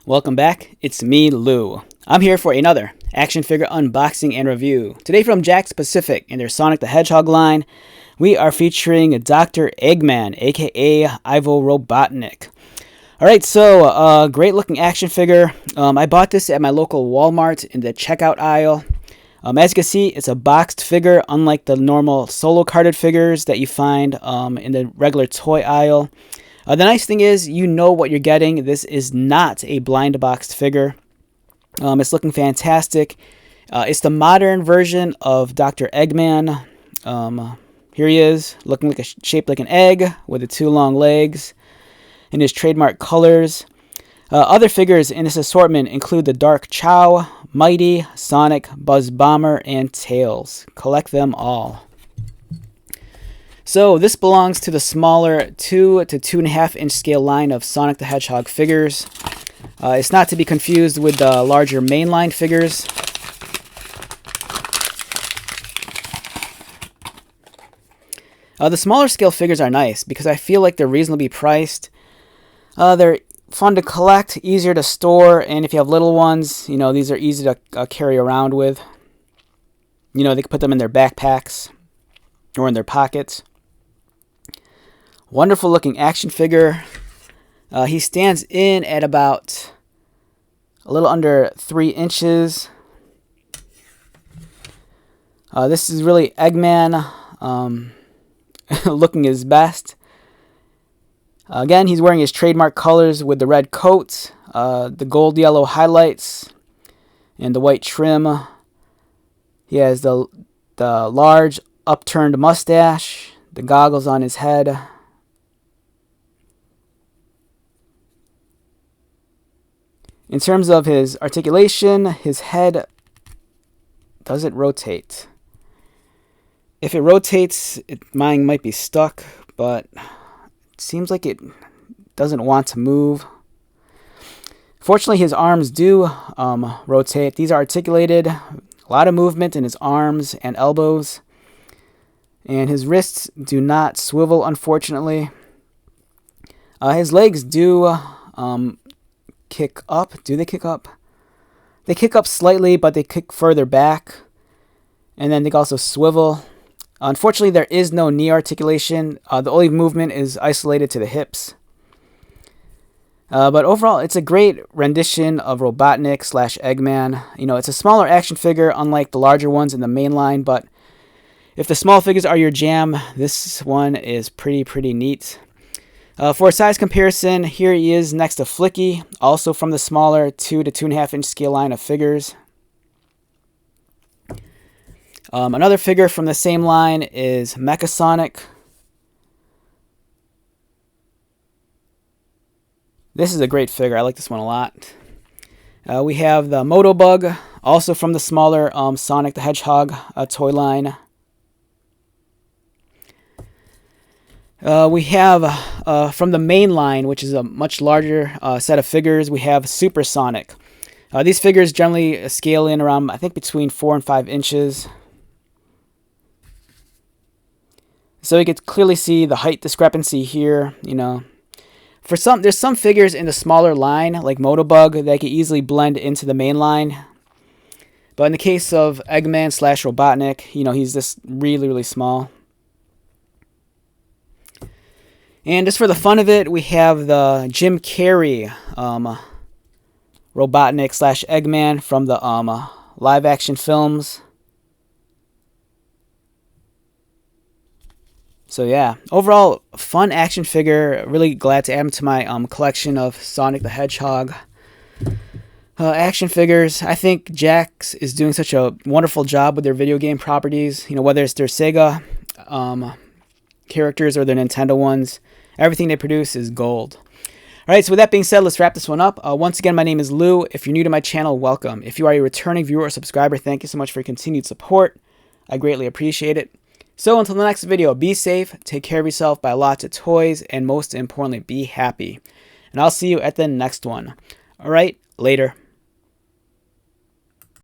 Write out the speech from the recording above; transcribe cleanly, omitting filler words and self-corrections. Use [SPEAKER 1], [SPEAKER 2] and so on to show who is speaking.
[SPEAKER 1] Welcome back, it's me, Lou. I'm here for another action figure unboxing and review. Today from Jakks Pacific in their Sonic the Hedgehog line, we are featuring Dr. Eggman, aka Ivo Robotnik. Alright, so great looking action figure. I bought this at my local Walmart in the checkout aisle. As you can see, it's a boxed figure, unlike the normal solo carded figures that you find in the regular toy aisle. The nice thing is, you know what you're getting. This is not a blind boxed figure. It's looking fantastic. It's the modern version of Dr. Eggman. Here he is, looking like shaped like an egg with the two long legs in his trademark colors. Other figures in this assortment include the Dark Chow, Mighty, Sonic, Buzz Bomber, and Tails. Collect them all. So this belongs to the smaller 2 to 2.5 inch scale line of Sonic the Hedgehog figures. It's not to be confused with the larger mainline figures. The smaller scale figures are nice because I feel like they're reasonably priced. They're fun to collect, easier to store, and if you have little ones, you know, these are easy to carry around with. You know, they can put them in their backpacks or in their pockets. Wonderful looking action figure. He stands in at about a little under 3 inches. This is really Eggman looking his best. Again, he's wearing his trademark colors with the red coat, the gold yellow highlights, and the white trim. He has the large upturned mustache, the goggles on his head. In terms of his articulation, his head, does it rotate? If it rotates, mine might be stuck, but it seems like it doesn't want to move. Fortunately, his arms do rotate. These are articulated. A lot of movement in his arms and elbows. And his wrists do not swivel, unfortunately. His legs do kick up. Do they kick up? They kick up slightly, but they kick further back. And then they also swivel. Unfortunately, there is no knee articulation. The only movement is isolated to the hips. But overall, it's a great rendition of Robotnik / Eggman. You know, it's a smaller action figure, unlike the larger ones in the main line. But if the small figures are your jam, this one is pretty neat. For a size comparison, here he is next to Flicky, also from the smaller 2 to 2.5 inch scale line of figures. Another figure from the same line is Mecha Sonic. This is a great figure. I like this one a lot. We have the Motobug, also from the smaller Sonic the Hedgehog toy line. We have from the main line, which is a much larger set of figures, we have Super Sonic. These figures generally scale in around, I think, between 4 and 5 inches. So you can clearly see the height discrepancy here. You know, there's some figures in the smaller line, like Motobug, that can easily blend into the main line. But in the case of Eggman / Robotnik, you know, he's just really small. And just for the fun of it, we have the Jim Carrey Robotnik / Eggman from the live action films. So yeah, overall, fun action figure. Really glad to add him to my collection of Sonic the Hedgehog action figures. I think Jakks is doing such a wonderful job with their video game properties. You know, whether it's their Sega characters or their Nintendo ones, everything they produce is gold. Alright, so with that being said, let's wrap this one up. Once again, my name is Lou. If you're new to my channel, welcome. If you are a returning viewer or subscriber, thank you so much for your continued support. I greatly appreciate it. So until the next video, be safe, take care of yourself, buy lots of toys, and most importantly, be happy. And I'll see you at the next one. Alright, later.